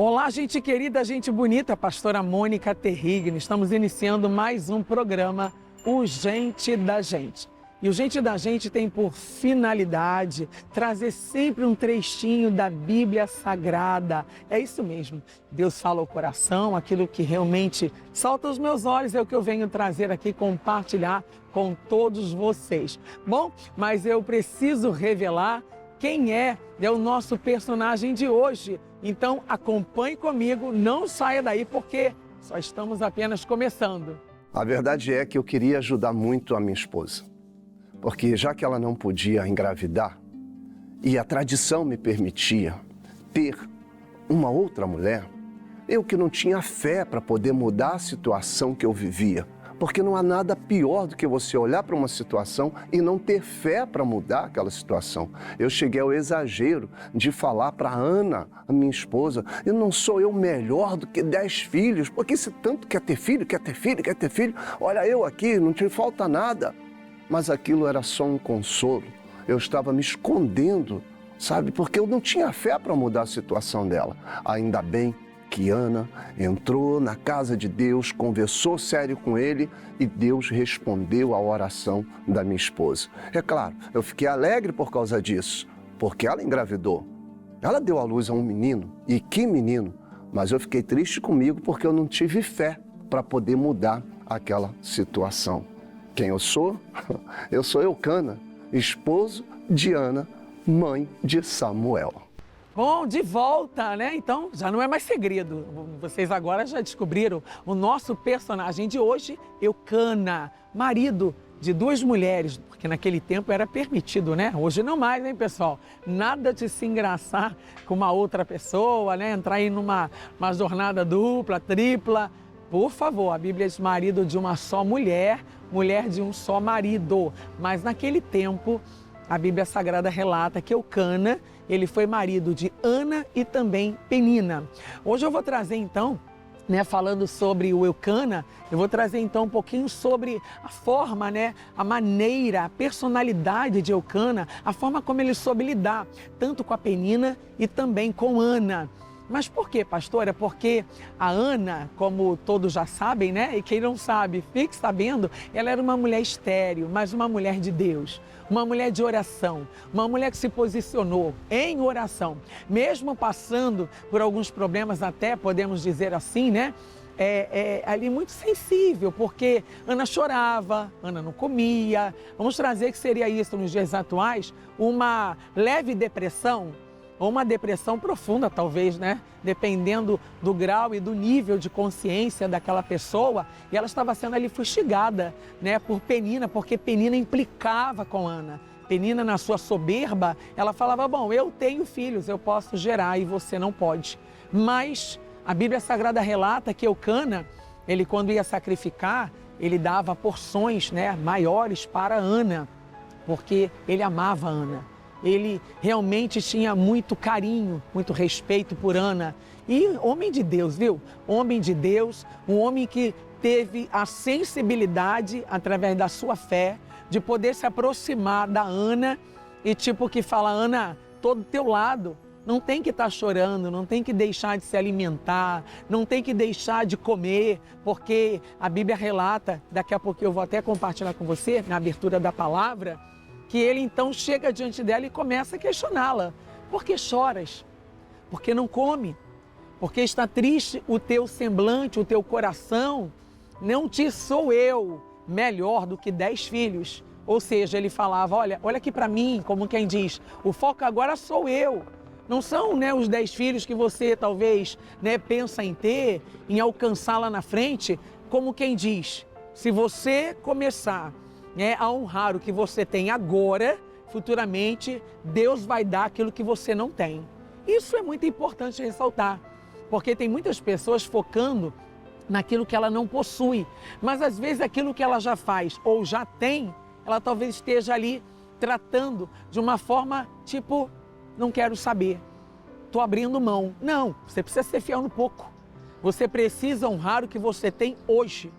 Olá, gente querida, gente bonita, pastora Mônica Terrigno. Estamos iniciando mais um programa, o Gente da Gente. E o Gente da Gente tem por finalidade trazer sempre um trechinho da Bíblia Sagrada. É isso mesmo, Deus fala ao coração, aquilo que realmente salta aos meus olhos é o que eu venho trazer aqui, compartilhar com todos vocês. Bom, mas eu preciso revelar quem é o nosso personagem de hoje. Então acompanhe comigo, não saia daí porque só estamos apenas começando. A verdade é que eu queria ajudar muito a minha esposa, porque já que ela não podia engravidar e a tradição me permitia ter uma outra mulher, eu que não tinha fé para poder mudar a situação que eu vivia, porque não há nada pior do que você olhar para uma situação e não ter fé para mudar aquela situação. Eu cheguei ao exagero de falar para Ana, a minha esposa, e não sou eu melhor do que 10 filhos, porque se tanto quer ter filho, olha eu aqui, não te falta nada. Mas aquilo era só um consolo, eu estava me escondendo, sabe, porque eu não tinha fé para mudar a situação dela. Ainda bem que Ana entrou na casa de Deus, conversou sério com ele e Deus respondeu à oração da minha esposa. É claro, eu fiquei alegre por causa disso, porque ela engravidou. Ela deu à luz a um menino, e que menino! Mas eu fiquei triste comigo porque eu não tive fé para poder mudar aquela situação. Quem eu sou? Eu sou Eucana, esposo de Ana, mãe de Samuel. Bom, de volta, né? Então, já não é mais segredo. Vocês agora já descobriram o nosso personagem de hoje, Eucana, marido de 2 mulheres, porque naquele tempo era permitido, né? Hoje não mais, hein, pessoal? Nada de se engraçar com uma outra pessoa, né? Entrar aí numa jornada dupla, tripla. Por favor, a Bíblia diz marido de uma só mulher, mulher de um só marido. Mas naquele tempo, a Bíblia Sagrada relata que Eucana, ele foi marido de Ana e também Penina. Hoje eu vou trazer então, falando sobre o Eucana, eu vou trazer então um pouquinho sobre a forma, a maneira, a personalidade de Eucana, a forma como ele soube lidar, tanto com a Penina e também com Ana. Mas por quê, pastora? Porque a Ana, como todos já sabem, e quem não sabe, fique sabendo, ela era uma mulher estéril, mas uma mulher de Deus, uma mulher de oração, uma mulher que se posicionou em oração, mesmo passando por alguns problemas, até podemos dizer assim, ali muito sensível, porque Ana chorava, Ana não comia. Vamos trazer que seria isso nos dias atuais, uma leve depressão, ou uma depressão profunda, talvez, dependendo do grau e do nível de consciência daquela pessoa. E ela estava sendo ali fustigada, por Penina, porque Penina implicava com Ana. Penina, na sua soberba, ela falava, bom, eu tenho filhos, eu posso gerar e você não pode. Mas a Bíblia Sagrada relata que Eucana, ele quando ia sacrificar, ele dava porções, maiores para Ana, porque ele amava Ana. Ele realmente tinha muito carinho, muito respeito por Ana. E homem de Deus, viu? Homem de Deus, um homem que teve a sensibilidade, através da sua fé, de poder se aproximar da Ana e que fala, Ana, tô do teu lado, não tem que estar chorando, não tem que deixar de se alimentar, não tem que deixar de comer, porque a Bíblia relata, daqui a pouco eu vou até compartilhar com você, na abertura da palavra, que ele então chega diante dela e começa a questioná-la. Por que choras? Por que não come? Por que está triste o teu semblante, o teu coração? Não te sou eu melhor do que 10 filhos. Ou seja, ele falava, olha aqui para mim, como quem diz, o foco agora sou eu. Não são os 10 filhos que você talvez pensa em ter, em alcançar lá na frente, como quem diz, se você começar a honrar o que você tem agora, futuramente, Deus vai dar aquilo que você não tem. Isso é muito importante ressaltar, porque tem muitas pessoas focando naquilo que ela não possui, mas às vezes aquilo que ela já faz ou já tem, ela talvez esteja ali tratando de uma forma não quero saber, estou abrindo mão. Não, você precisa ser fiel no pouco, você precisa honrar o que você tem hoje.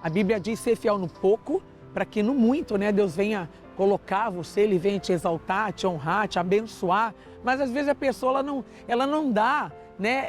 A Bíblia diz ser fiel no pouco, para que no muito, Deus venha colocava o selo e vem te exaltar, te honrar, te abençoar, mas às vezes a pessoa ela não dá, né?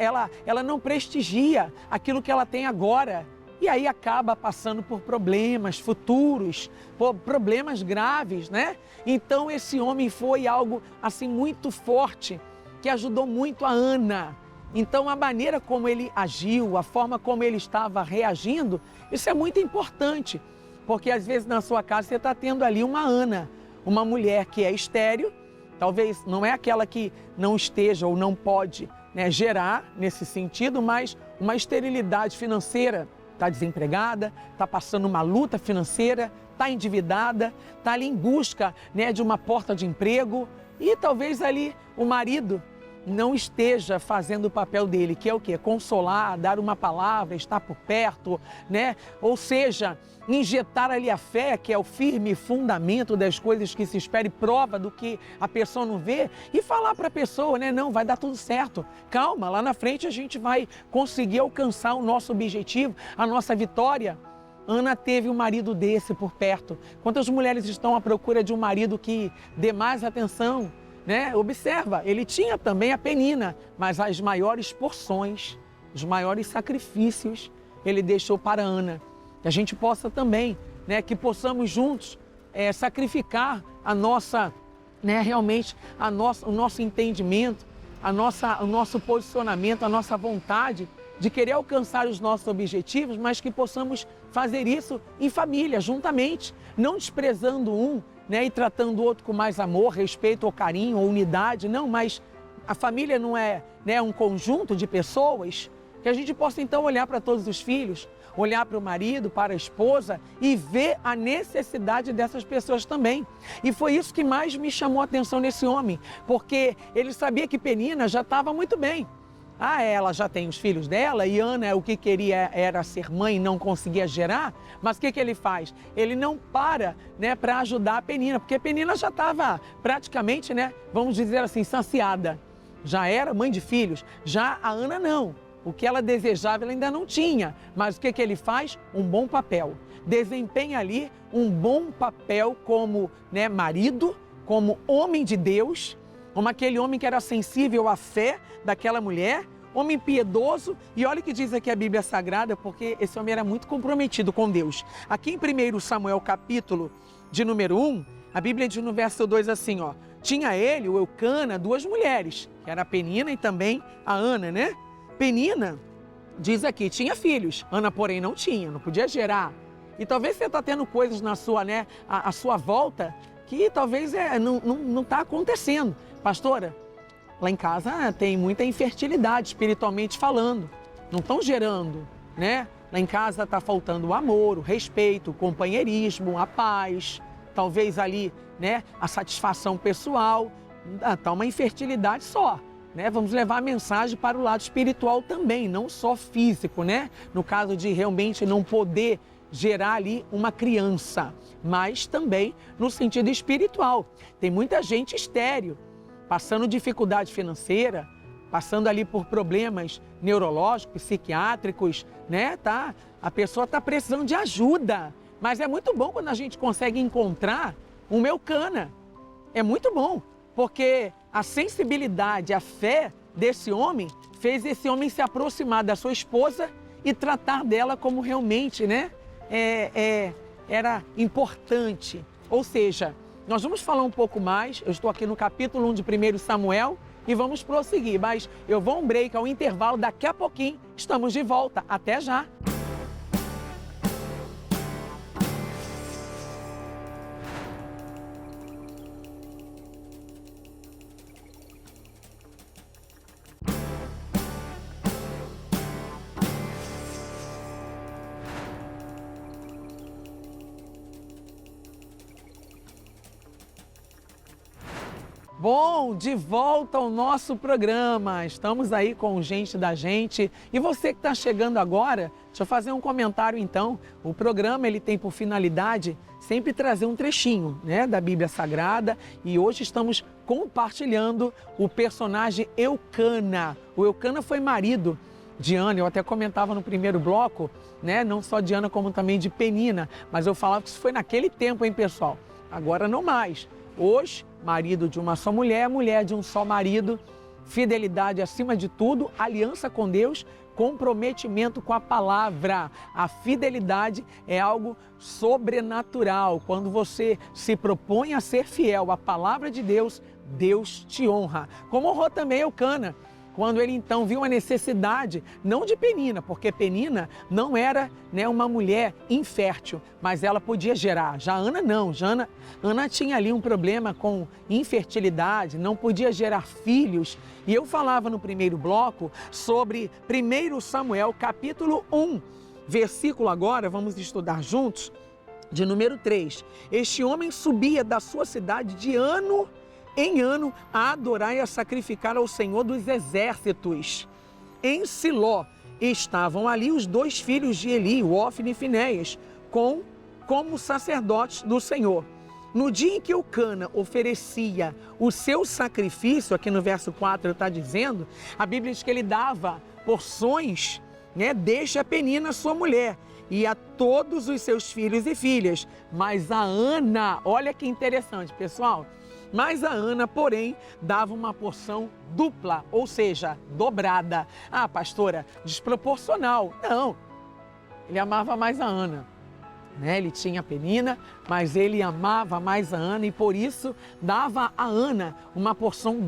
Ela não prestigia aquilo que ela tem agora. E aí acaba passando por problemas futuros, por problemas graves, né? Então esse homem foi algo assim muito forte, que ajudou muito a Ana. Então a maneira como ele agiu, a forma como ele estava reagindo, isso é muito importante. Porque às vezes na sua casa você está tendo ali uma Ana, uma mulher que é estéril, talvez não é aquela que não esteja ou não pode, né, gerar nesse sentido, mas uma esterilidade financeira. Está desempregada, está passando uma luta financeira, está endividada, está ali em busca, né, de uma porta de emprego e talvez ali o marido não esteja fazendo o papel dele, que é o quê? Consolar, dar uma palavra, estar por perto, né? Ou seja, injetar ali a fé, que é o firme fundamento das coisas que se espera e prova do que a pessoa não vê, e falar para a pessoa, né? Não, vai dar tudo certo. Calma, lá na frente a gente vai conseguir alcançar o nosso objetivo, a nossa vitória. Ana teve um marido desse por perto. Quantas mulheres estão à procura de um marido que dê mais atenção, né? Observa, ele tinha também a Penina, mas as maiores porções, os maiores sacrifícios ele deixou para Ana. Que a gente possa também, né, que possamos juntos sacrificar a nossa, né, realmente o nosso entendimento, o nosso posicionamento, a nossa vontade de querer alcançar os nossos objetivos, mas que possamos fazer isso em família, juntamente, não desprezando um, né, e tratando o outro com mais amor, respeito ou carinho ou unidade, não, mas a família não é, né, um conjunto de pessoas, que a gente possa então olhar para todos os filhos, olhar para o marido, para a esposa e ver a necessidade dessas pessoas também. E foi isso que mais me chamou a atenção nesse homem, porque ele sabia que Penina já estava muito bem. Ela já tem os filhos dela e Ana o que queria era ser mãe e não conseguia gerar, mas o que ele faz? Ele não para, né, para ajudar a Penina, porque a Penina já estava praticamente, né, vamos dizer assim, saciada. Já era mãe de filhos, já a Ana não. O que ela desejava ela ainda não tinha, mas o que ele faz? Um bom papel. Desempenha ali um bom papel como, né, marido, como homem de Deus, como aquele homem que era sensível à fé daquela mulher, homem piedoso, e olha o que diz aqui a Bíblia Sagrada, porque esse homem era muito comprometido com Deus. Aqui em 1 Samuel, capítulo de número 1, a Bíblia diz no verso 2 assim, ó, tinha ele, o Eucana, duas mulheres, que era a Penina e também a Ana, né? Penina, diz aqui, tinha filhos, Ana, porém, não tinha, não podia gerar. E talvez você está tendo coisas na sua, né, a sua volta, que talvez não está acontecendo. Pastora, lá em casa tem muita infertilidade, espiritualmente falando. Não estão gerando, né? Lá em casa está faltando o amor, o respeito, o companheirismo, a paz. Talvez ali, né, a satisfação pessoal. Está uma infertilidade só, né? Vamos levar a mensagem para o lado espiritual também, não só físico, né? No caso de realmente não poder gerar ali uma criança, mas também no sentido espiritual. Tem muita gente estéril, passando dificuldade financeira, passando ali por problemas neurológicos, psiquiátricos, né? A pessoa está precisando de ajuda. Mas é muito bom quando a gente consegue encontrar um Eucana. É muito bom, porque a sensibilidade, a fé desse homem fez esse homem se aproximar da sua esposa e tratar dela como realmente, né? Era importante. Ou seja, nós vamos falar um pouco mais, eu estou aqui no capítulo 1 de 1 Samuel e vamos prosseguir, mas eu vou um break ao intervalo, daqui a pouquinho estamos de volta. Até já! Bom, de volta ao nosso programa. Estamos aí com o Gente da Gente. E você que está chegando agora, deixa eu fazer um comentário então. O programa ele tem por finalidade sempre trazer um trechinho, né, da Bíblia Sagrada. E hoje estamos compartilhando o personagem Eucana. O Eucana foi marido de Ana. Eu até comentava no primeiro bloco, né, não só de Ana como também de Penina. Mas eu falava que isso foi naquele tempo, hein, pessoal? agora não mais. Hoje, marido de uma só mulher, mulher de um só marido, fidelidade acima de tudo, aliança com Deus, comprometimento com a palavra. A fidelidade é algo sobrenatural. Quando você se propõe a ser fiel à palavra de Deus, Deus te honra. Como honrou também Eucana, quando ele então viu a necessidade, não de Penina, porque Penina não era, né, uma mulher infértil, mas ela podia gerar. Já Ana não, Ana tinha ali um problema com infertilidade, não podia gerar filhos. E eu falava no primeiro bloco sobre 1 Samuel, capítulo 1, versículo agora, vamos estudar juntos, de número 3. Este homem subia da sua cidade de ano em ano a adorar e a sacrificar ao Senhor dos exércitos. Em Siló estavam ali os 2 filhos de Eli, Ofni e Finéias, como sacerdotes do Senhor. No dia em que Eucana oferecia o seu sacrifício, aqui no verso 4 está dizendo, a Bíblia diz que ele dava porções, né, deste a Penina, sua mulher, e a todos os seus filhos e filhas. Mas a Ana, olha que interessante, pessoal, mas a Ana, porém, dava uma porção dupla, ou seja, dobrada. Ah, pastora, desproporcional. Não, ele amava mais a Ana, né? Ele tinha a Penina, mas ele amava mais a Ana e por isso dava a Ana uma porção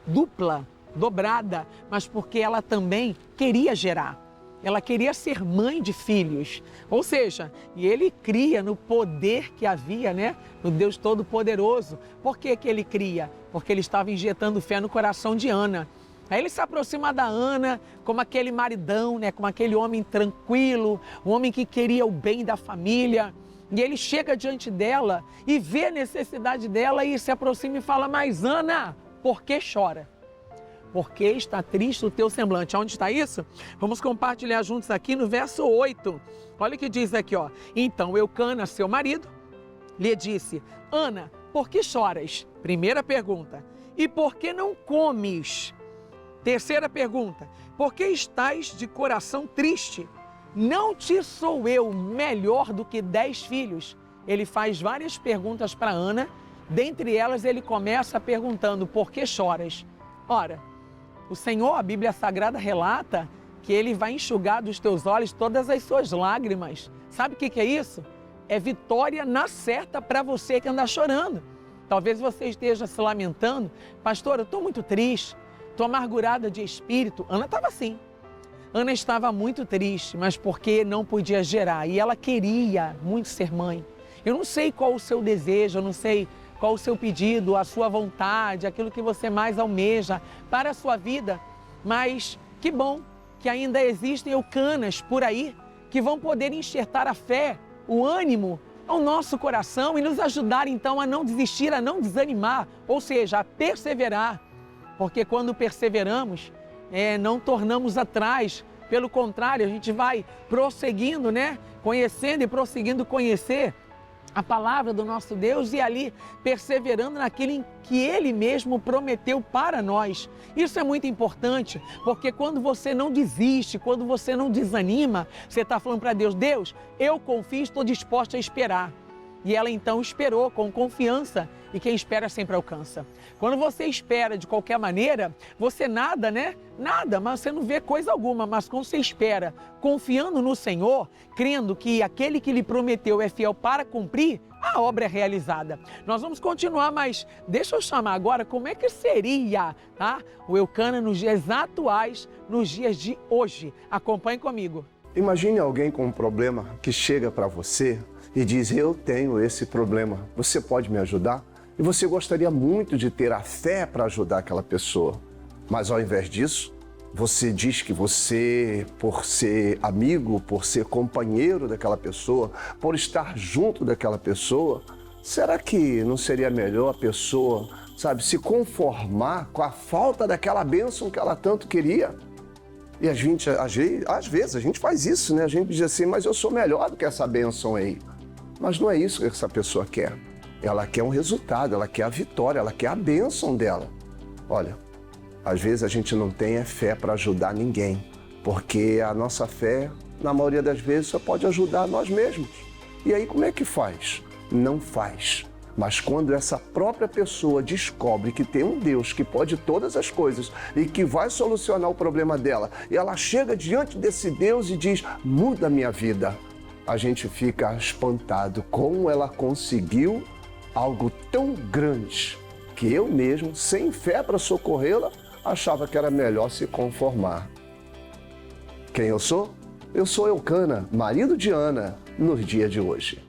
dupla, dobrada, mas porque ela também queria gerar. Ela queria ser mãe de filhos, ou seja, e ele cria no poder que havia, né, no Deus Todo-Poderoso. Por que ele cria? Porque ele estava injetando fé no coração de Ana. Aí ele se aproxima da Ana como aquele maridão, né, como aquele homem tranquilo, um homem que queria o bem da família. E ele chega diante dela e vê a necessidade dela e se aproxima e fala, mas Ana, por que chora? Porque está triste o teu semblante. Onde está isso? Vamos compartilhar juntos aqui no verso 8. Olha o que diz aqui, ó. Então Eucana, seu marido, lhe disse, Ana, por que choras? Primeira pergunta. E por que não comes? Terceira pergunta. Por que estás de coração triste? Não te sou eu melhor do que 10 filhos? Ele faz várias perguntas para Ana. Dentre elas, ele começa perguntando, por que choras? Ora, o Senhor, a Bíblia Sagrada relata que Ele vai enxugar dos teus olhos todas as suas lágrimas. Sabe o que é isso? É vitória na certa para você que anda chorando. Talvez você esteja se lamentando. Pastor, eu estou muito triste, estou amargurada de espírito. Ana estava assim. Ana estava muito triste, mas porque não podia gerar. E ela queria muito ser mãe. Eu não sei qual o seu desejo, eu não sei qual o seu pedido, a sua vontade, aquilo que você mais almeja para a sua vida. Mas que bom que ainda existem Eucanas por aí que vão poder enxertar a fé, o ânimo ao nosso coração e nos ajudar então a não desistir, a não desanimar, ou seja, a perseverar. Porque quando perseveramos, não tornamos atrás, pelo contrário, a gente vai prosseguindo, né? Conhecendo e prosseguindo conhecer a palavra do nosso Deus e ali perseverando naquilo que Ele mesmo prometeu para nós. Isso é muito importante, porque quando você não desiste, quando você não desanima, você está falando para Deus, Deus, eu confio, estou disposta a esperar. E ela então esperou com confiança e quem espera sempre alcança. Quando você espera de qualquer maneira, você nada, né? Nada, mas você não vê coisa alguma. Mas quando você espera, confiando no Senhor, crendo que aquele que lhe prometeu é fiel para cumprir, a obra é realizada. Nós vamos continuar, mas deixa eu chamar agora como é que seria, tá? O Eucana nos dias atuais, nos dias de hoje. Acompanhe comigo. Imagine alguém com um problema que chega para você e diz, eu tenho esse problema, você pode me ajudar? E você gostaria muito de ter a fé para ajudar aquela pessoa. Mas ao invés disso, você diz que você, por ser amigo, por ser companheiro daquela pessoa, por estar junto daquela pessoa, será que não seria melhor a pessoa, sabe, se conformar com a falta daquela bênção que ela tanto queria? E às vezes a gente faz isso, né? A gente diz assim, mas eu sou melhor do que essa bênção aí. Mas não é isso que essa pessoa quer. Ela quer um resultado, ela quer a vitória, ela quer a bênção dela. Olha, às vezes a gente não tem fé para ajudar ninguém, porque a nossa fé, na maioria das vezes, só pode ajudar nós mesmos. E aí como é que faz? Não faz. Mas quando essa própria pessoa descobre que tem um Deus que pode todas as coisas e que vai solucionar o problema dela, e ela chega diante desse Deus e diz, muda a minha vida, a gente fica espantado como ela conseguiu algo tão grande que eu mesmo, sem fé para socorrê-la, achava que era melhor se conformar. Quem eu sou? Eu sou Eucana, marido de Ana, nos dias de hoje.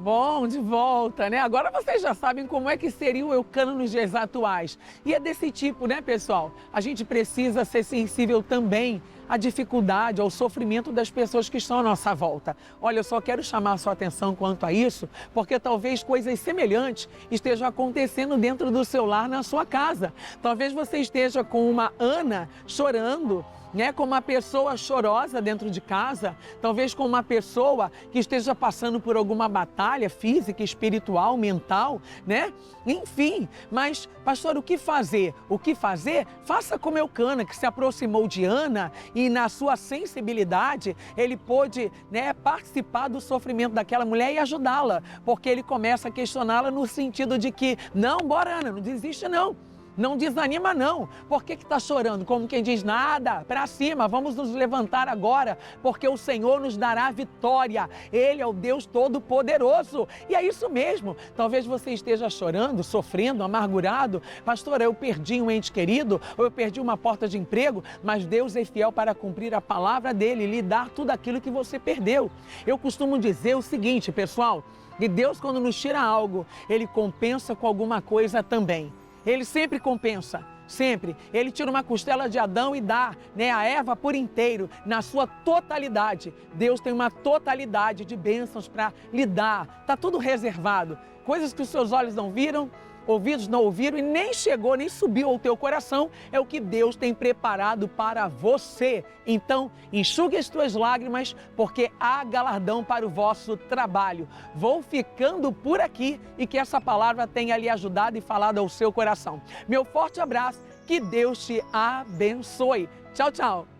Bom, de volta, né? Agora vocês já sabem como é que seria o Eucana nos dias atuais. E é desse tipo, né, pessoal? A gente precisa ser sensível também à dificuldade, ao sofrimento das pessoas que estão à nossa volta. Olha, eu só quero chamar a sua atenção quanto a isso, porque talvez coisas semelhantes estejam acontecendo dentro do seu lar, na sua casa. Talvez você esteja com uma Ana chorando, né, com uma pessoa chorosa dentro de casa, talvez com uma pessoa que esteja passando por alguma batalha física, espiritual, mental, né? Enfim, mas, pastor, o que fazer? O que fazer? Faça como Eucana, que se aproximou de Ana e na sua sensibilidade, ele pôde, né, participar do sofrimento daquela mulher e ajudá-la, porque ele começa a questioná-la no sentido de que, não, bora Ana, não desiste não. Não desanima não. Por que está chorando? Como quem diz, nada, para cima, vamos nos levantar agora, porque o Senhor nos dará vitória. Ele é o Deus Todo-Poderoso. E é isso mesmo. Talvez você esteja chorando, sofrendo, amargurado. Pastor, eu perdi um ente querido, ou eu perdi uma porta de emprego, mas Deus é fiel para cumprir a palavra dele, lhe dar tudo aquilo que você perdeu. Eu costumo dizer o seguinte, pessoal, que Deus, quando nos tira algo, Ele compensa com alguma coisa também. Ele sempre compensa, sempre. Ele tira uma costela de Adão e dá, né, a Eva por inteiro, na sua totalidade. Deus tem uma totalidade de bênçãos para lhe dar. Está tudo reservado. Coisas que os seus olhos não viram, ouvidos não ouviram e nem chegou, nem subiu ao teu coração, é o que Deus tem preparado para você. Então, enxugue as tuas lágrimas, porque há galardão para o vosso trabalho. Vou ficando por aqui e que essa palavra tenha lhe ajudado e falado ao seu coração. Meu forte abraço, que Deus te abençoe. Tchau, tchau.